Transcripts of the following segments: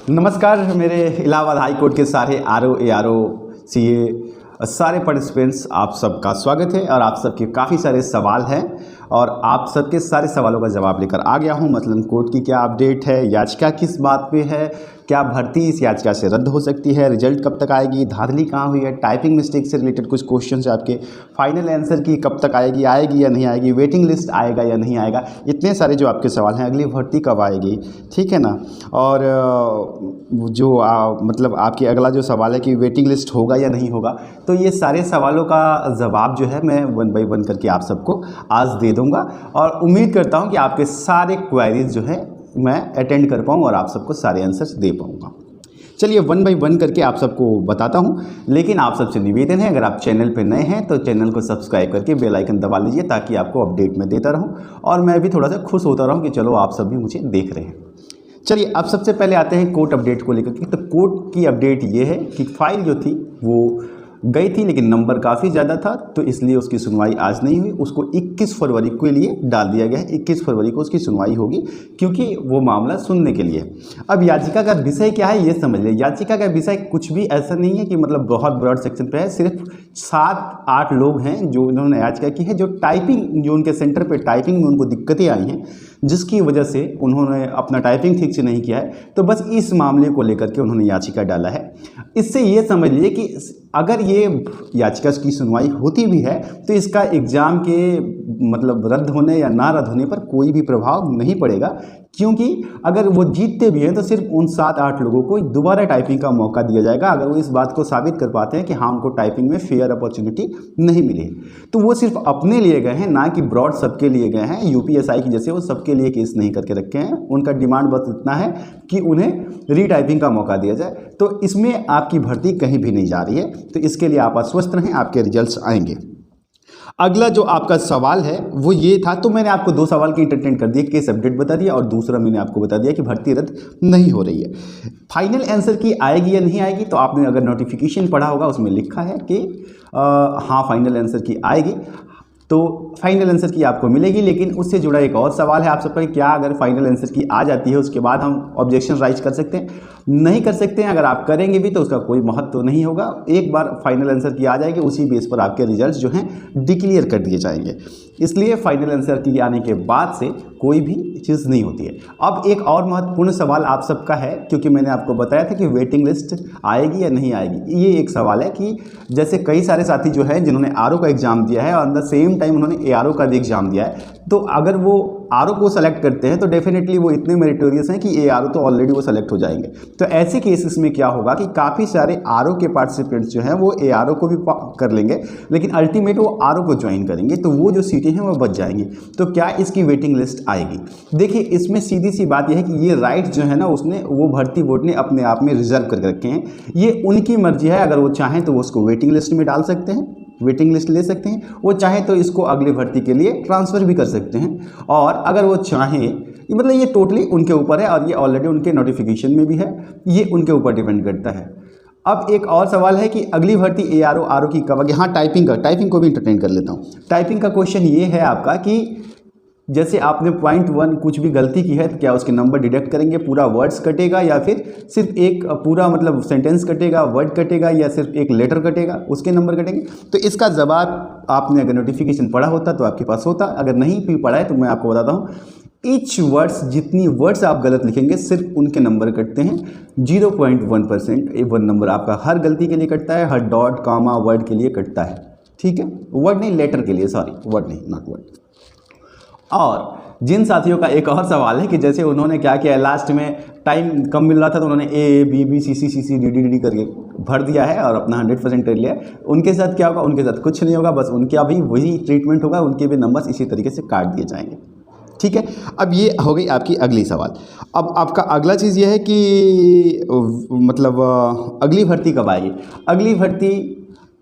नमस्कार मेरे Allahabad high court के सारे आरओ एआरओ सीए सारे पार्टिसिपेंट्स, आप सबका स्वागत है। और आप सबके काफ़ी सारे सवाल हैं और आप सबके सारे सवालों का जवाब लेकर आ गया हूं। मतलब कोर्ट की क्या अपडेट है, याचिका किस बात पे है, क्या भर्ती इस याचिका से रद्द हो सकती है, रिजल्ट कब तक आएगी, धांधली कहाँ हुई है, टाइपिंग मिस्टेक से रिलेटेड कुछ क्वेश्चंस आपके, फाइनल आंसर की कब तक आएगी या नहीं आएगी, वेटिंग लिस्ट आएगा या नहीं आएगा, इतने सारे जो आपके सवाल हैं। अगली भर्ती कब आएगी, ठीक है ना। और जो मतलब आपकी अगला जो सवाल है कि वेटिंग लिस्ट होगा या नहीं होगा, तो ये सारे सवालों का जवाब जो है मैं 1 बाय 1 करके आप सबको आज दे दूंगा। और उम्मीद करता हूं कि आपके सारे क्वेरीज जो है मैं अटेंड कर पाऊँ और आप सबको सारे आंसर्स दे पाऊँगा। चलिए 1 बाय 1 करके आप सबको बताता हूं। लेकिन आप सबसे निवेदन है, अगर आप चैनल पर नए हैं तो चैनल को सब्सक्राइब करके बेल आइकन दबा लीजिए, ताकि आपको अपडेट मैं देता रहूं और मैं भी थोड़ा सा खुश होता रहूं कि चलो आप सब भी मुझे देख रहे हैं। चलिए अब सबसे पहले आते हैं कोर्ट अपडेट को लेकर के। तो कोर्ट की अपडेट ये है कि फाइल जो थी वो गई थी, लेकिन नंबर काफ़ी ज़्यादा था, तो इसलिए उसकी सुनवाई आज नहीं हुई। उसको 21 फरवरी के लिए डाल दिया गया है। 21 फरवरी को उसकी सुनवाई होगी, क्योंकि वो मामला सुनने के लिए। अब याचिका का विषय क्या है ये समझ लिया। याचिका का विषय कुछ भी ऐसा नहीं है कि मतलब बहुत ब्रॉड सेक्शन पे है। सिर्फ 7-8 लोग हैं जो इन्होंने याचिका की है, जो टाइपिंग, जो उनके सेंटर पर टाइपिंग में उनको दिक्कतें आई हैं, जिसकी वजह से उन्होंने अपना टाइपिंग ठीक से नहीं किया है। तो बस इस मामले को लेकर के उन्होंने याचिका डाला है। इससे ये समझ लिए कि अगर ये याचिका की सुनवाई होती भी है तो इसका एग्ज़ाम के मतलब रद्द होने या ना रद्द होने पर कोई भी प्रभाव नहीं पड़ेगा, क्योंकि अगर वो जीतते भी हैं तो सिर्फ उन 7-8 लोगों को दोबारा टाइपिंग का मौका दिया जाएगा, अगर वो इस बात को साबित कर पाते हैं कि हाँ हमको टाइपिंग में फेयर अपॉर्चुनिटी नहीं मिली है। तो वो सिर्फ अपने लिए गए हैं, ना कि ब्रॉड सबके लिए गए हैं। यूपीएसआई की जैसे वो सबके लिए केस नहीं करके रखे हैं। उनका डिमांड बस इतना है कि उन्हें रीटाइपिंग का मौका दिया जाए। तो इसमें आपकी भर्ती कहीं भी नहीं जा रही है, तो इसके लिए आप आश्वस्त रहें, आपके रिजल्ट्स आएंगे। अगला जो आपका सवाल है वो ये था, तो मैंने आपको 2 सवाल की इंटरटेन कर दिया, केस अपडेट बता दिया, और दूसरा मैंने आपको बता दिया कि भर्ती रद्द नहीं हो रही है। फाइनल आंसर की आएगी या नहीं आएगी, तो आपने अगर नोटिफिकेशन पढ़ा होगा उसमें लिखा है कि हाँ फाइनल आंसर की आएगी, तो फाइनल आंसर की आपको मिलेगी। लेकिन उससे जुड़ा एक और सवाल है आप सबका, क्या अगर फाइनल आंसर की आ जाती है उसके बाद हम ऑब्जेक्शन राइज कर सकते हैं? नहीं कर सकते हैं। अगर आप करेंगे भी तो उसका कोई महत्व तो नहीं होगा। एक बार फाइनल आंसर की आ जाएगी, उसी बेस पर आपके रिजल्ट्स जो हैं डिक्लेयर कर दिए जाएंगे। इसलिए फाइनल आंसर की आने के बाद से कोई भी चीज़ नहीं होती है। अब एक और महत्वपूर्ण सवाल आप सबका है, क्योंकि मैंने आपको बताया था कि वेटिंग लिस्ट आएगी या नहीं आएगी। ये एक सवाल है कि जैसे कई सारे साथी जो हैं जिन्होंने आरओ का एग्ज़ाम दिया है और एट द सेम टाइम उन्होंने एआरओ का भी एग्ज़ाम दिया है, तो अगर वो आरओ को सेलेक्ट करते हैं तो डेफिनेटली वो इतने मेरिटोरियस हैं कि एआरओ तो ऑलरेडी वो सेलेक्ट हो जाएंगे। तो ऐसे केसेस में क्या होगा कि काफ़ी सारे आरओ के पार्टिसिपेंट्स जो हैं वो एआरओ को भी कर लेंगे, लेकिन अल्टीमेट वो आरओ को ज्वाइन करेंगे, तो वो जो सीटें हैं वो बच जाएंगी। तो क्या इसकी वेटिंग लिस्ट आएगी? देखिए इसमें सीधी सी बात यह है कि ये राइट जो है ना, उसने वो भर्ती बोर्ड ने अपने आप में रिजर्व करके रखे हैं। ये उनकी मर्जी है, अगर वो चाहें तो वो उसको वेटिंग लिस्ट में डाल सकते हैं, वेटिंग लिस्ट ले सकते हैं। वो चाहे तो इसको अगली भर्ती के लिए ट्रांसफ़र भी कर सकते हैं, और अगर वो चाहें, मतलब ये टोटली उनके ऊपर है, और ये ऑलरेडी उनके नोटिफिकेशन में भी है, ये उनके ऊपर डिपेंड करता है। अब एक और सवाल है कि अगली भर्ती एआरओ आरओ की कब आएगी? हाँ टाइपिंग को भी इंटरटेन कर लेता हूँ। टाइपिंग का क्वेश्चन ये है आपका कि जैसे आपने पॉइंट 1 कुछ भी गलती की है तो क्या उसके नंबर डिडक्ट करेंगे, पूरा वर्ड्स कटेगा या फिर सिर्फ एक पूरा मतलब सेंटेंस कटेगा, वर्ड कटेगा, या सिर्फ एक लेटर कटेगा, उसके नंबर कटेंगे? तो इसका जवाब आपने अगर नोटिफिकेशन पढ़ा होता तो आपके पास होता। अगर नहीं भी पढ़ा है तो मैं आपको बताता हूँ, ईच वर्ड्स, जितनी वर्ड्स आप गलत लिखेंगे सिर्फ उनके नंबर कटते हैं। 0.1% 1 नंबर आपका हर गलती के लिए कटता है, हर डॉट कॉमा वर्ड के लिए कटता है, ठीक है। वर्ड नहीं, लेटर के लिए, सॉरी वर्ड नहीं, नॉट वर्ड। और जिन साथियों का एक और सवाल है कि जैसे उन्होंने क्या किया है, लास्ट में टाइम कम मिल रहा था तो उन्होंने A B B C C C C D D D करके भर दिया है और अपना 100% कर लिया है, उनके साथ क्या होगा? उनके साथ कुछ नहीं होगा, बस उनका भी वही ट्रीटमेंट होगा, उनके भी नंबर्स इसी तरीके से काट दिए जाएंगे, ठीक है। अब ये हो गई आपकी अगली सवाल। अब आपका अगला चीज़ ये है कि मतलब अगली भर्ती कब आएगी? अगली भर्ती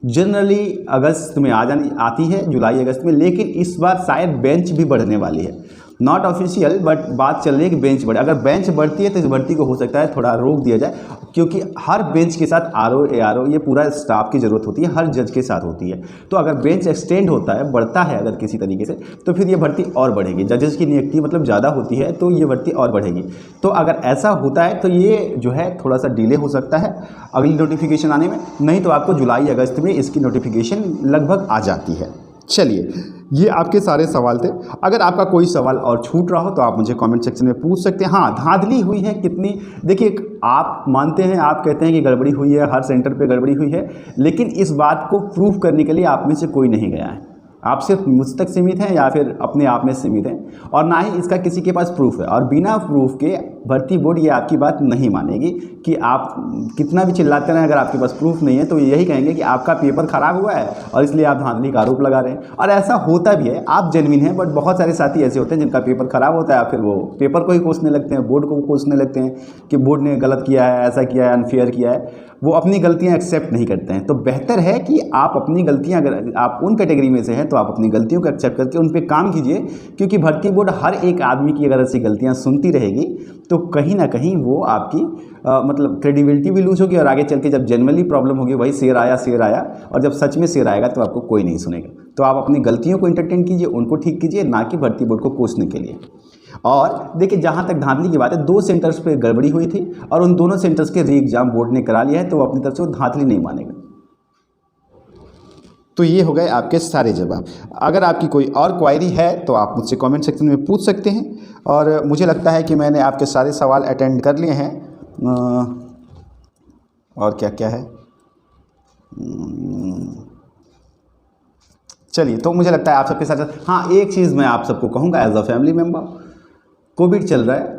जनरली अगस्त में आती है, जुलाई अगस्त में, लेकिन इस बार शायद बेंच भी बढ़ने वाली है। नॉट ऑफिशियल, बट बात चल रही है कि बेंच बढ़े। अगर बेंच बढ़ती है तो इस भर्ती को हो सकता है थोड़ा रोक दिया जाए, क्योंकि हर बेंच के साथ आरओ एआरओ ये पूरा स्टाफ की ज़रूरत होती है, हर जज के साथ होती है। तो अगर बेंच एक्सटेंड होता है, बढ़ता है अगर किसी तरीके से, तो फिर ये भर्ती और बढ़ेगी। जजेस की नियुक्ति मतलब ज़्यादा होती है तो ये भर्ती और बढ़ेगी। तो अगर ऐसा होता है तो ये जो है थोड़ा सा डिले हो सकता है अगली नोटिफिकेशन आने में, नहीं तो आपको जुलाई अगस्त में इसकी नोटिफिकेशन लगभग आ जाती है। चलिए, ये आपके सारे सवाल थे। अगर आपका कोई सवाल और छूट रहा हो तो आप मुझे कमेंट सेक्शन में पूछ सकते हैं। हाँ, धांधली हुई है कितनी, देखिए आप मानते हैं, आप कहते हैं कि गड़बड़ी हुई है, हर सेंटर पे गड़बड़ी हुई है, लेकिन इस बात को प्रूफ करने के लिए आप में से कोई नहीं गया है। आप सिर्फ मुझ तक सीमित हैं या फिर अपने आप में सीमित हैं, और ना ही इसका किसी के पास प्रूफ है। और बिना प्रूफ के भर्ती बोर्ड ये आपकी बात नहीं मानेगी कि आप कितना भी चिल्लाते रहें, अगर आपके पास प्रूफ नहीं है तो यही कहेंगे कि आपका पेपर ख़राब हुआ है और इसलिए आप धांधली का आरोप लगा रहे हैं। और ऐसा होता भी है, आप जेन्युइन हैं, बट बहुत सारे साथी ऐसे होते हैं जिनका पेपर ख़राब होता है, फिर वो पेपर को ही कोसने लगते हैं, बोर्ड को कोसने लगते हैं कि बोर्ड ने गलत किया है, ऐसा किया है, अनफेयर किया है। वो अपनी गलतियां एक्सेप्ट नहीं करते हैं। तो बेहतर है कि आप अपनी गलतियां, अगर आप उन कैटेगरी में से हैं तो आप अपनी गलतियों को एक्सेप्ट करके उन पे काम कीजिए, क्योंकि भर्ती बोर्ड हर एक आदमी की अगर ऐसी गलतियां सुनती रहेगी तो कहीं ना कहीं वो आपकी मतलब क्रेडिबिलिटी भी लूज होगी, और आगे चल के जब जनरली प्रॉब्लम होगी, वही शेर आया, और जब सच में शेर आएगा तो आपको कोई नहीं सुनेगा। तो आप अपनी गलतियों को इंटरटेन कीजिए, उनको ठीक कीजिए, ना कि भर्ती बोर्ड को कोसने के लिए। और देखिए, जहाँ तक धांधली की बात है, 2 सेंटर्स पे गड़बड़ी हुई थी और उन दोनों सेंटर्स के री एग्जाम बोर्ड ने करा लिया है, तो वो अपनी तरफ से वो धांधली नहीं मानेगा। तो ये हो गए आपके सारे जवाब। अगर आपकी कोई और क्वायरी है तो आप मुझसे कमेंट सेक्शन में पूछ सकते हैं, और मुझे लगता है कि मैंने आपके सारे सवाल अटेंड कर लिए हैं। और क्या क्या है, चलिए, तो मुझे लगता है आप सबके साथ। हाँ, एक चीज़ मैं आप सबको कहूँगा as a family member, COVID चल रहा है,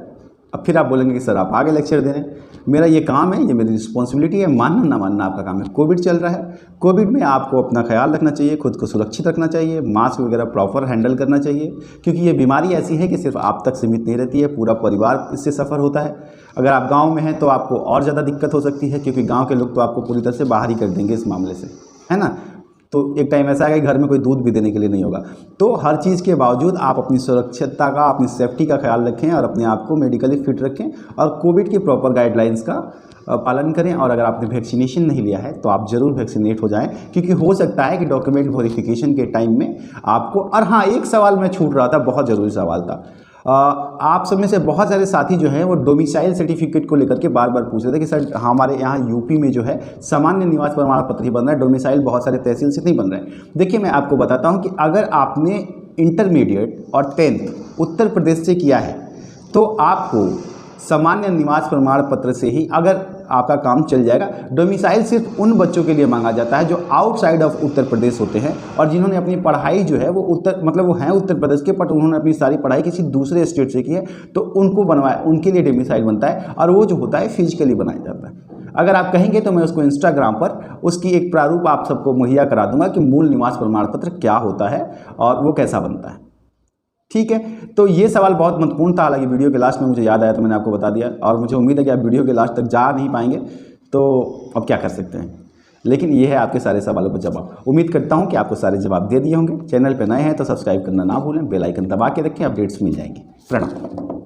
अब फिर आप बोलेंगे कि सर आप आगे लेक्चर दे रहे हैं। मेरा ये काम है, ये मेरी रिस्पॉन्सिबिलिटी है, मानना ना मानना आपका काम है। कोविड चल रहा है, कोविड में आपको अपना ख्याल रखना चाहिए, खुद को सुरक्षित रखना चाहिए, मास्क वगैरह प्रॉपर हैंडल करना चाहिए, क्योंकि ये बीमारी ऐसी है कि सिर्फ आप तक सीमित नहीं रहती है, पूरा परिवार इससे सफ़र होता है। अगर आप गाँव में हैं तो आपको और ज़्यादा दिक्कत हो सकती है, क्योंकि गाँव के लोग तो आपको पूरी तरह से बाहर ही कर देंगे इस मामले से, है ना। तो एक टाइम ऐसा आएगा कि घर में कोई दूध भी देने के लिए नहीं होगा। तो हर चीज़ के बावजूद आप अपनी सुरक्षितता का, अपनी सेफ्टी का ख्याल रखें और अपने आप को मेडिकली फिट रखें, और कोविड की प्रॉपर गाइडलाइंस का पालन करें। और अगर आपने वैक्सीनेशन नहीं लिया है तो आप ज़रूर वैक्सीनेट हो जाएं, क्योंकि हो सकता है कि डॉक्यूमेंट वेरिफिकेशन के टाइम में आपको। और हाँ, एक सवाल मैं छूट रहा था, बहुत ज़रूरी सवाल था। आप सब में से बहुत सारे साथी जो हैं वो डोमिसाइल सर्टिफिकेट को लेकर के बार बार पूछ रहे थे कि सर हमारे यहाँ यूपी में जो है सामान्य निवास प्रमाण पत्र ही बन रहा है, डोमिसाइल बहुत सारे तहसील से नहीं बन रहे हैं। देखिए, मैं आपको बताता हूँ कि अगर आपने इंटरमीडिएट और 10th उत्तर प्रदेश से किया है तो आपको सामान्य निवास प्रमाण पत्र से ही अगर आपका काम चल जाएगा। डोमिसाइल सिर्फ उन बच्चों के लिए मांगा जाता है जो आउटसाइड ऑफ उत्तर प्रदेश होते हैं, और जिन्होंने अपनी पढ़ाई जो है वो वो हैं उत्तर प्रदेश के, बट उन्होंने अपनी सारी पढ़ाई किसी दूसरे स्टेट से की है, तो उनको बनवाया, उनके लिए डोमिसाइल बनता है, और वो जो होता है फिजिकली बनाया जाता है। अगर आप कहेंगे तो मैं उसको इंस्टाग्राम पर उसकी एक प्रारूप आप सबको मुहैया करा दूंगा कि मूल निवास प्रमाण पत्र क्या होता है और वो कैसा बनता है। ठीक है, तो ये सवाल बहुत महत्वपूर्ण था, हालांकि वीडियो के लास्ट में मुझे याद आया तो मैंने आपको बता दिया, और मुझे उम्मीद है कि आप वीडियो के लास्ट तक जा नहीं पाएंगे, तो अब क्या कर सकते हैं। लेकिन ये है आपके सारे सवालों का जवाब। उम्मीद करता हूँ कि आपको सारे जवाब दे दिए होंगे। चैनल पर नए हैं तो सब्सक्राइब करना ना भूलें, बेल आइकन दबा के रखें, अपडेट्स मिल जाएंगे। प्रणाम।